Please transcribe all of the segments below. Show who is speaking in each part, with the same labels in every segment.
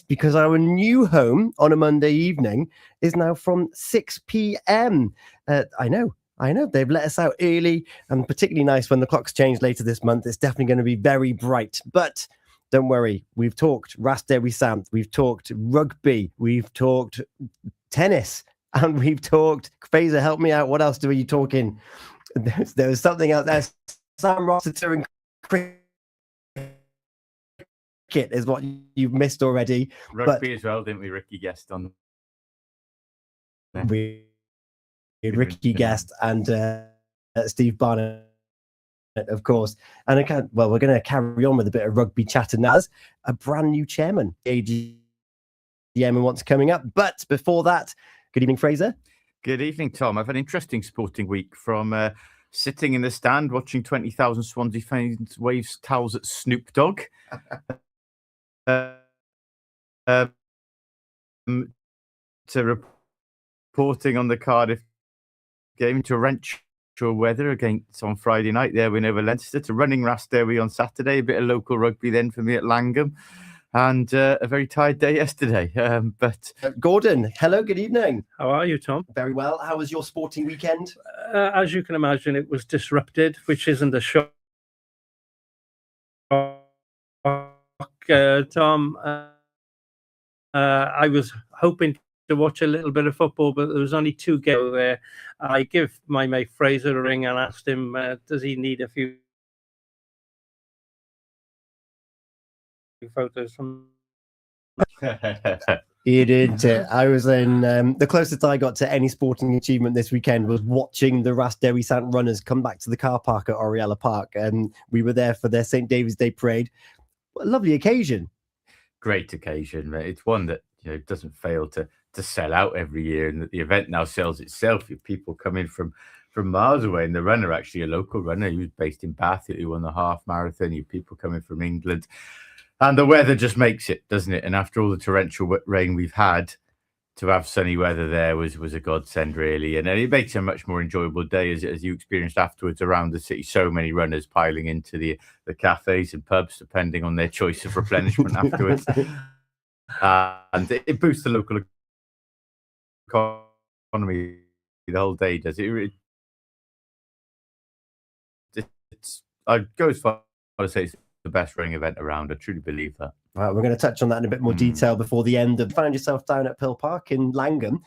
Speaker 1: pissed because our new home on a Monday evening is now from 6 p.m. I know. They've let us out early, and particularly nice when the clocks change later this month. It's definitely going to be very bright. But don't worry, we've talked Raspberry Sant, we've talked rugby, we've talked tennis, and we've talked, Fraser, help me out. What else were you talking? There was something out there. Sam Rossiter and cricket is what you've missed already.
Speaker 2: Rugby as well, didn't we? Ricky guessed on.
Speaker 1: Ricky Guest and Steve Barnett, of course. And we're going to carry on with a bit of rugby chat, and as a brand new chairman, AGM, and what's coming up. But before that, good evening, Fraser.
Speaker 2: Good evening, Tom. I've had an interesting sporting week from sitting in the stand watching 20,000 Swansea fans wave towels at Snoop Dogg. To reporting on the Cardiff game, to torrential weather against on Friday night, their win over Leinster, to running Raspberry on Saturday, a bit of local rugby then for me at Langham, and a very tired day yesterday. But
Speaker 1: Gordon, hello, good evening.
Speaker 3: How are you, Tom?
Speaker 1: Very well. How was your sporting weekend?
Speaker 3: As you can imagine, it was disrupted, which isn't a shock, Tom. I was hoping to watch a little bit of football, but there was only 2 games there. I give my mate Fraser a ring and asked him, does he need a few photos from...
Speaker 1: He did. I was in the closest I got to any sporting achievement this weekend was watching the Raspberry Sant runners come back to the car park at Oriella Park, and we were there for their St. David's Day parade. What a lovely occasion.
Speaker 2: Great occasion. It's one that doesn't fail to sell out every year, and that the event now sells itself. People come in from miles away, and the runner, actually a local runner, he was based in Bath, who won the half marathon. You people coming from England, and the weather just makes it, doesn't it? And after all the torrential rain we've had, to have sunny weather there was a godsend, really. And it makes a much more enjoyable day, as you experienced afterwards around the city. So many runners piling into the cafes and pubs, depending on their choice of replenishment afterwards. And it boosts the local economy the whole day, does it? I'd go as far as say it's the best running event around. I truly believe that.
Speaker 1: Right, we're going to touch on that in a bit more detail before the end. Found yourself down at Pill Park in Langham,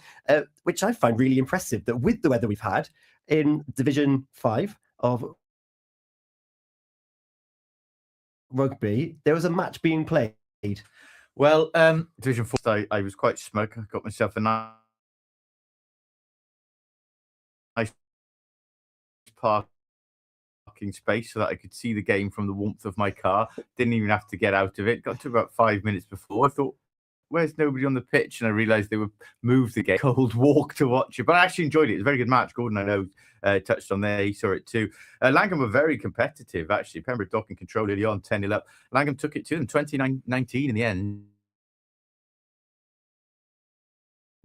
Speaker 1: which I find really impressive, that with the weather we've had in Division 5 of rugby, there was a match being played.
Speaker 2: Well, Division 4, I was quite smug. I got myself a nice parking space so that I could see the game from the warmth of my car. Didn't even have to get out of it. Got to about 5 minutes before. I thought, where's nobody on the pitch? And I realised they would move the game. Cold walk to watch it. But I actually enjoyed it. It was a very good match. Gordon, I know, touched on there. He saw it too. Langham were very competitive, actually. Pembroke Dock in control early on, 10-0 up. Langham took it to them, 2019 in the end.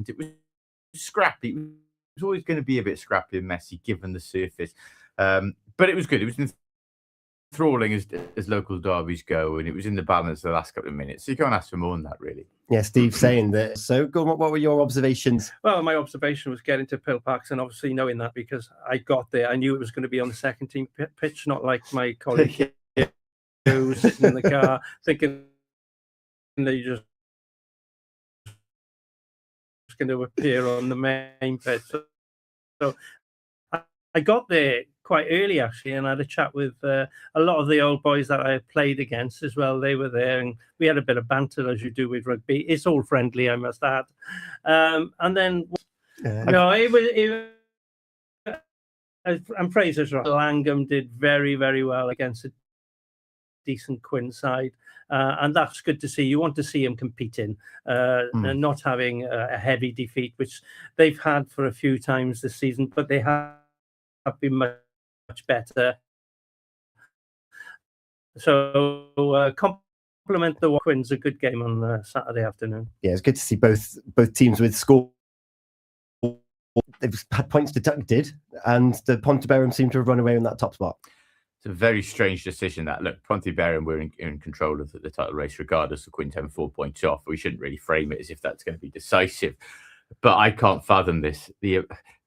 Speaker 2: It was scrappy. It was always going to be a bit scrappy and messy, given the surface. But it was good. It was enthralling as local derbies go, and it was in the balance the last couple of minutes. So you can't ask for more than that, really.
Speaker 1: Yeah, Steve saying that. So, what were your observations?
Speaker 3: Well, my observation was getting to Pill Parks, and obviously knowing that because I got there, I knew it was going to be on the second team pitch, not like my colleague who was sitting in the car thinking they just going to appear on the main pitch. So I got there quite early, actually, and I had a chat with a lot of the old boys that I played against as well. They were there, and we had a bit of banter, as you do with rugby. It's all friendly, I must add. And then, and Fraser's right. Langham did very, very well against a decent Quinn side. And that's good to see. You want to see him competing and not having a heavy defeat, which they've had for a few times this season, but they have been much better. So compliment the Quins. A good game on Saturday afternoon.
Speaker 1: Yeah, it's good to see both teams with score. They've had points deducted, and the Pontebarum seem to have run away in that top spot.
Speaker 2: It's a very strange decision that. Look, Pontyberem were in control of the title race, regardless of Quint having 4 points off. We shouldn't really frame it as if that's going to be decisive. But I can't fathom this. The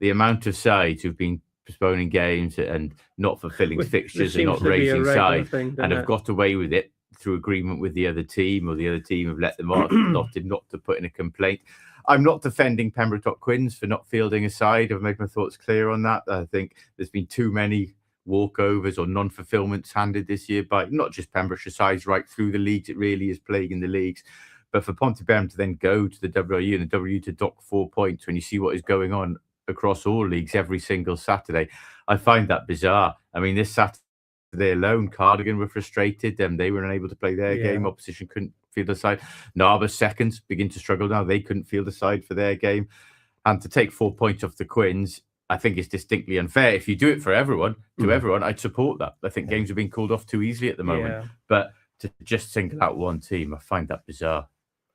Speaker 2: amount of sides who've been postponing games and not fulfilling fixtures and not raising sides and have got away with it through agreement with the other team, or the other team have let them off, opted not to put in a complaint. I'm not defending Pembroke Quins for not fielding a side. I've made my thoughts clear on that. I think there's been too many walkovers or non-fulfillments handed this year by not just Pembrokeshire sides right through the leagues. It really is plaguing the leagues. But for Pontyberem to then go to the WRU and the WRU to dock 4 points when you see what is going on across all leagues every single Saturday, I find that bizarre. I mean, this Saturday alone, Cardigan were frustrated. They were unable to play their game. Opposition couldn't field a side. Narberth seconds begin to struggle now. They couldn't field a side for their game. And to take 4 points off the Quins, I think it's distinctly unfair. If you do it for everyone, everyone, I'd support that. I think games are being called off too easily at the moment. But to just single out one team, I find that bizarre.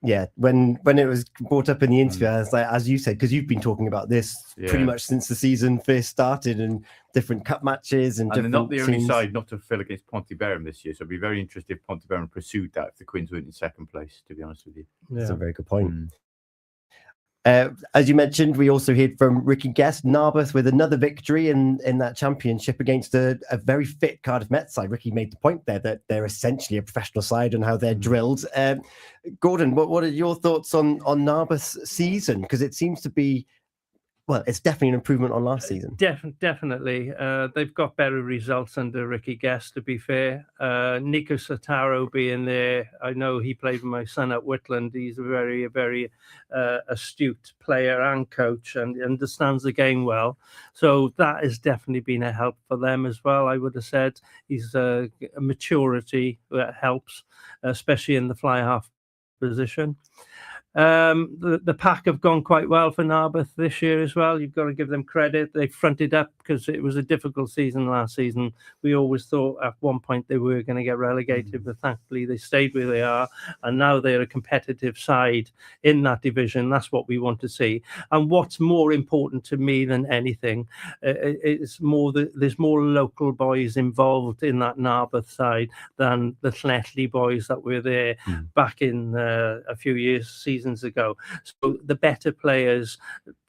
Speaker 1: Yeah, when it was brought up in the interview, I was like, as you said, because you've been talking about this pretty much since the season first started, and different cup matches and
Speaker 2: they're not the
Speaker 1: teams.
Speaker 2: only side not to fill against Pontyberem this year. So I'd be very interested if Pontyberem pursued that if the Quins weren't in second place, to be honest with you.
Speaker 1: That's a very good point. As you mentioned, we also heard from Ricky Guest, Narberth with another victory in that championship against a very fit Cardiff Met side. Ricky made the point there that they're essentially a professional side and how they're drilled. Gordon, what are your thoughts on Narberth's season? Because it seems to be, well, it's definitely an improvement on last season.
Speaker 3: Definitely. They've got better results under Ricky Guest, to be fair. Nico Sotaro being there, I know he played with my son at Whitland. He's a very, very astute player and coach, and understands the game well. So that has definitely been a help for them as well, I would have said. He's a maturity that helps, especially in the fly half position. The pack have gone quite well for Narberth this year as well. You've got to give them credit. They fronted up because it was a difficult season last season. We always thought at one point they were going to get relegated, but thankfully they stayed where they are, and now they're a competitive side in that division. That's what we want to see. And what's more important to me than anything, it's more that there's more local boys involved in that Narberth side than the Llanelli boys that were there back in a few seasons ago. So the better players,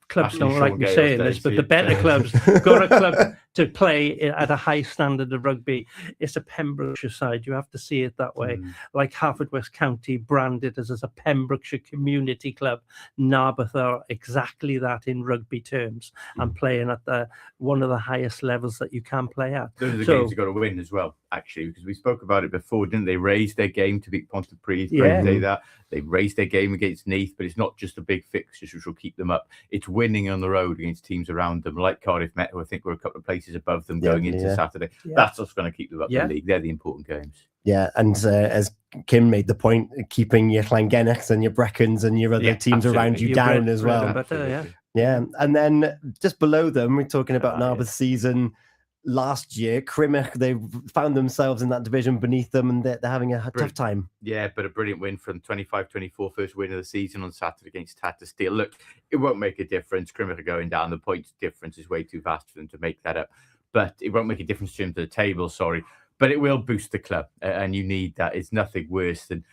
Speaker 3: clubs don't like me saying this, but the better clubs got a club to play at a high standard of rugby. It's a Pembrokeshire side. You have to see it that way. Like Haverfordwest County branded as a Pembrokeshire community club. Narberth are exactly that in rugby terms, and playing at one of the highest levels that you can play at.
Speaker 2: Those are the games you've got to win as well, actually, because we spoke about it before, didn't they? Raise their game to beat Pontypridd. They raised their game against Neath, but it's not just a big fixtures which will keep them up. It's winning on the road against teams around them, like Cardiff Met, who I think were a couple of places above them going into Saturday. That's what's going to keep them up in the league. They're the important games.
Speaker 1: Yeah, and as Kim made the point, keeping your Llangennechs and your Brecons and your other teams around you down as well. Yeah, and then just below them, we're talking about Narberth's season last year. Crymych, they found themselves in that division beneath them, and they're having a tough time.
Speaker 2: Yeah, but a brilliant win from 25-24, first win of the season on Saturday against Tata Steel. Look, it won't make a difference. Crymych are going down. The points difference is way too vast for them to make that up. But it won't make a difference to them to the table, but it will boost the club, and you need that. It's nothing worse than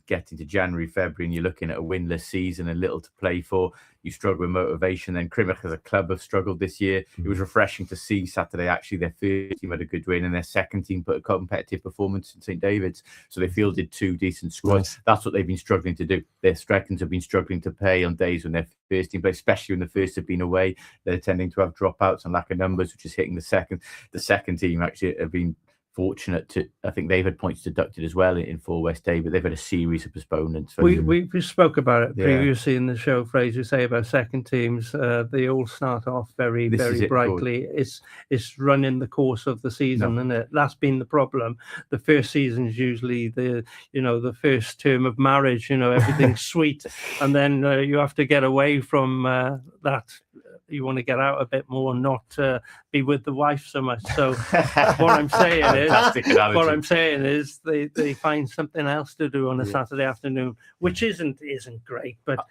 Speaker 2: getting to January, February, and you're looking at a winless season and little to play for. You struggle with motivation. Then Crymych as a club have struggled this year. It was refreshing to see Saturday, actually, their first team had a good win, and their second team put a competitive performance in St. David's. So they fielded 2 decent squads. That's what they've been struggling to do. Their seconds have been struggling to pay on days when their first team play, especially when the first have been away. They're tending to have dropouts and lack of numbers, which is hitting the second. The second team actually have been fortunate to, I think they've had points deducted as well in 4 West Day, but they've had a series of postponements.
Speaker 3: We spoke about it previously in the show, Fraser, you say about second teams. They all start off very brightly. It's running the course of the season, isn't it? That's been the problem. The first season is usually the first term of marriage, everything's sweet, and then you have to get away from that. You want to get out a bit more and not be with the wife so much. So what I'm saying is they find something else to do on a Saturday afternoon, which isn't great. But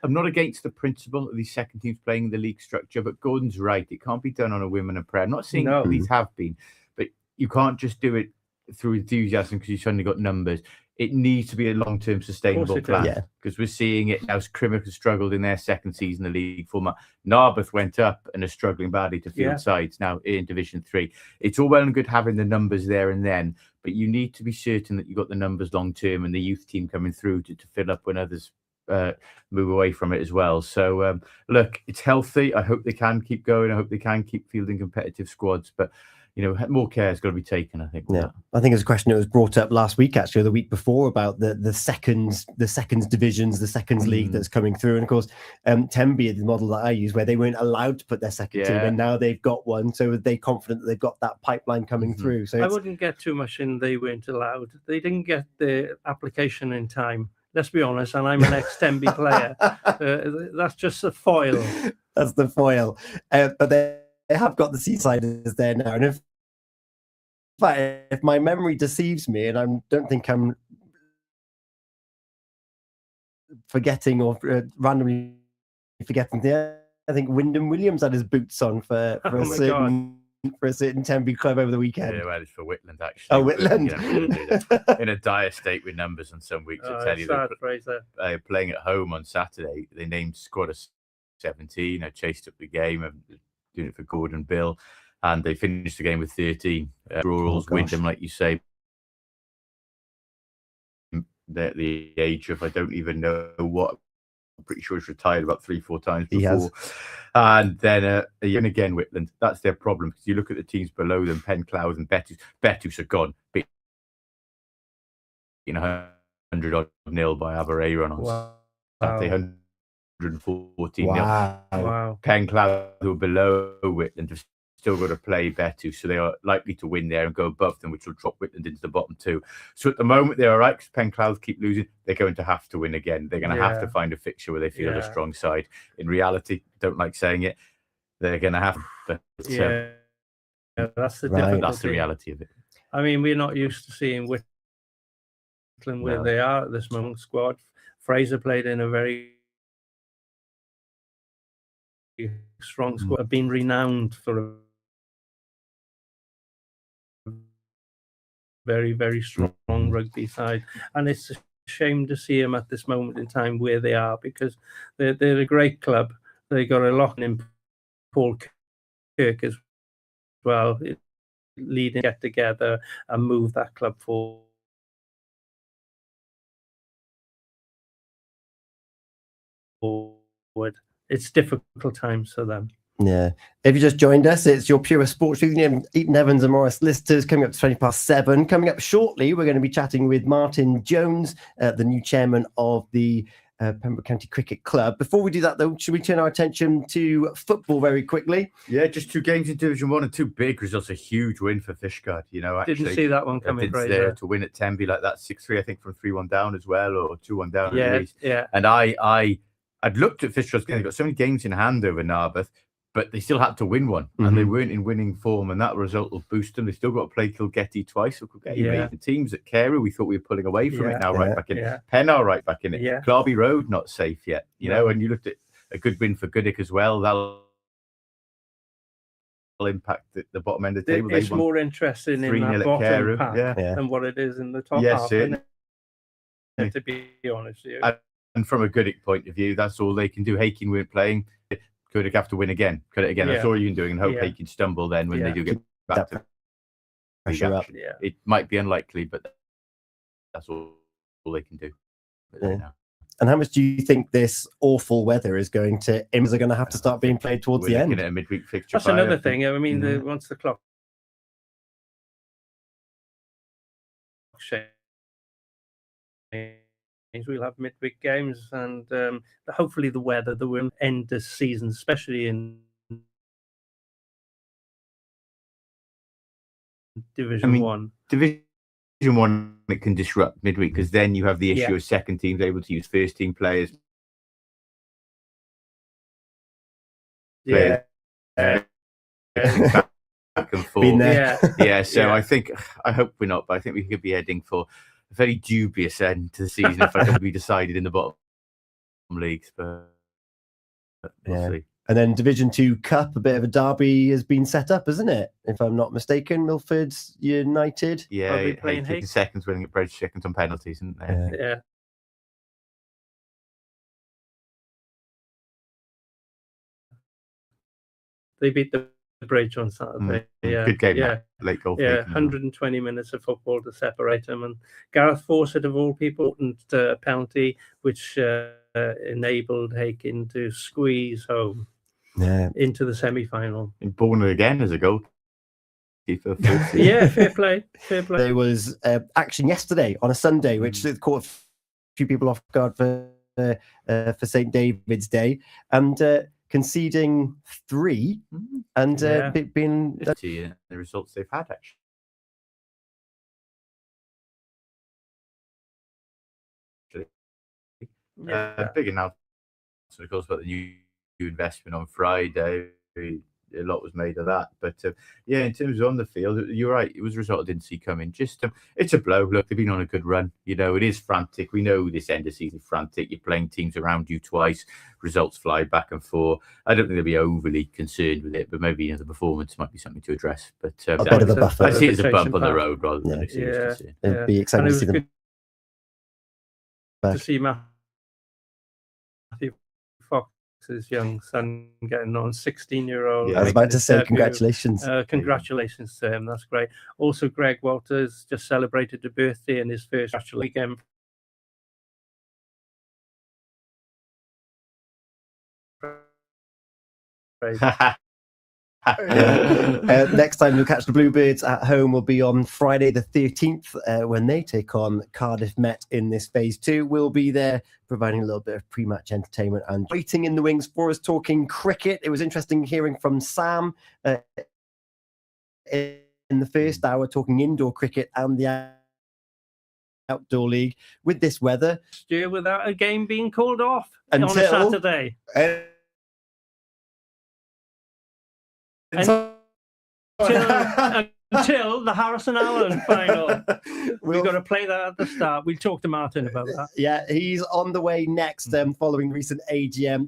Speaker 2: I'm not against the principle of these second teams playing the league structure, but Gordon's right. It can't be done on a whim and a prayer. I'm not saying these have been, but you can't just do it through enthusiasm because you've suddenly got numbers. It needs to be a long-term sustainable plan, because we're seeing it now. Crymych has struggled in their second season of the league format. Narberth went up and are struggling badly to field sides now in Division 3. It's all well and good having the numbers there and then, but you need to be certain that you've got the numbers long-term and the youth team coming through to fill up when others move away from it as well. So look, it's healthy. I hope they can keep going. I hope they can keep fielding competitive squads, but more care has got to be taken, I think.
Speaker 1: Yeah, I think it's a question that was brought up last week, actually, or the week before, about the seconds divisions, the seconds league that's coming through. And of course, Tenby is the model that I use, where they weren't allowed to put their second team, and now they've got one. So they're confident that they've got that pipeline coming through. So
Speaker 3: I wouldn't get too much in they weren't allowed. They didn't get the application in time. Let's be honest, and I'm an ex-Tenby player. That's just a foil.
Speaker 1: That's the foil. But they have got the Seasiders there now. And if my memory deceives me, and I don't think I'm forgetting or randomly forgetting there, I think Wyndham Williams had his boots on for a certain Tenby club over the weekend.
Speaker 2: Yeah, well, it's for Whitland, actually.
Speaker 1: Oh, Whitland.
Speaker 2: In a dire state with numbers on some weeks. I tell you, they're playing at home on Saturday. They named squad of 17. I chased up the game. I'm doing it for Gordon Bill. And they finished the game with 13. Rurals, Wyndham, like you say, they're the age of, I don't even know what. I'm pretty sure he's retired about 3-4 times before. And then again, Whitland, that's their problem. Because you look at the teams below them, Pencloud and Betus are gone. 100-0 by Abereyron on Saturday, 114
Speaker 1: Wow.
Speaker 2: Pencloud, who are below Whitland, have still got to play Betus, so they are likely to win there and go above them, which will drop Whitland into the bottom two. So at the moment, they're all right, because Pencloud keep losing. They're going to have to win again. They're going to have to find a fixture where they feel a strong side. In reality, don't like saying it, they're going to have to.
Speaker 3: That's the
Speaker 2: that's the reality of it.
Speaker 3: I mean, we're not used to seeing Whitland where they are at this moment. Squad. Fraser played in a very strong squad, have been renowned for a very, very strong rugby side, and it's a shame to see them at this moment in time where they are, because they're a great club. They got a lot in Paul Kirk as well, leading get together and move that club forward. It's difficult times for them.
Speaker 1: Yeah. If you just joined us, it's your Pure Sports Union, Eaton-Evans and Morris Solicitors, coming up to 7:20. Coming up shortly, we're going to be chatting with Martin Jones, the new chairman of the Pembroke County Cricket Club. Before we do that, though, should we turn our attention to football very quickly?
Speaker 2: Yeah, just 2 games in Division 1 and 2 big results. A huge win for Fishguard. Actually,
Speaker 3: didn't see that one coming.
Speaker 2: There to win at Tenby like that, 6-3, I think, from 3-1 down as well, or 2-1 down.
Speaker 3: Yeah.
Speaker 2: And I'd looked at Fishguard's game. They got so many games in hand over Narberth, but they still had to win one, and they weren't in winning form, and that result will boost them. They still got to play Kilgetty twice. So Kilgetty teams at Carew, we thought we were pulling away from it. Now right back in it. Pennar right back in it. Clarby Road not safe yet. And you looked at a good win for Goodwick as well. That'll impact the bottom end of the table.
Speaker 3: It's more interesting in that bottom pack than what it is in the top half. To be honest with you.
Speaker 2: And from a Goodwick point of view, that's all they can do. Hakin weren't playing. Goodwick have to win again. That's all you can do, and hope Hakin stumble then when they do get back to
Speaker 1: pressure up.
Speaker 2: It might be unlikely, but that's all they can do.
Speaker 1: And how much do you think this awful weather is going to are going to have to start being played towards the end?
Speaker 2: At a midweek fixture.
Speaker 3: That's another thing. I mean, once the clock we'll have midweek games, and hopefully the weather that will end this season, especially in Division 1.
Speaker 2: Division 1, it can disrupt midweek, because then you have the issue of second teams able to use first team players. Back and forth. So I hope we're not, but I think we could be heading for a very dubious end to the season if I could be decided in the bottom leagues, but we'll see.
Speaker 1: And then Division 2 Cup, a bit of a derby has been set up, isn't it? If I'm not mistaken, Milford United.
Speaker 2: Yeah,
Speaker 3: Are they playing
Speaker 2: taking seconds, winning at Bridge seconds on penalties, isn't they?
Speaker 3: Yeah. They beat the Bridge on Saturday. Yeah,
Speaker 2: good game.
Speaker 3: Yeah,
Speaker 2: late goal.
Speaker 3: Yeah, 120 minutes of football to separate them, and Gareth Fawcett of all people, and a penalty which enabled Hakin to squeeze home into the semi-final.
Speaker 2: And born again as a goalkeeper.
Speaker 3: Yeah, fair play.
Speaker 1: There was action yesterday on a Sunday, which caught a few people off guard for St. David's Day, and conceding 3 and being
Speaker 2: the results they've had actually. Big announcement, of course, about the new investment on Friday. A lot was made of that, but in terms of on the field, you're right. It was a result I didn't see coming. Just it's a blow. Look, they've been on a good run. You know, it is frantic. We know this end of season frantic. You're playing teams around you twice. Results fly back and forth. I don't think they'll be overly concerned with it, but maybe the performance might be something to address. But
Speaker 1: a bit of a buffer.
Speaker 2: I see it as a bump on the road rather than a serious concern.
Speaker 1: It'd be exciting to see them back.
Speaker 3: To see Matthew Fox's young son getting on, 16-year-old.
Speaker 1: I was about to say congratulations.
Speaker 3: Congratulations to him. That's great. Also, Greg Walters just celebrated the birthday in his first weekend.
Speaker 1: Next time you'll catch the Bluebirds at home will be on Friday the 13th when they take on Cardiff Met in this phase 2. We'll be there providing a little bit of pre-match entertainment and waiting in the wings for us talking cricket. It was interesting hearing from Sam in the first hour talking indoor cricket and the outdoor league with this weather.
Speaker 3: Without a game being called off on a Saturday. Until the Harrison Allen final. We've got to play that at the start. We'll talk to Martin about that.
Speaker 1: Yeah, he's on the way next following recent AGM.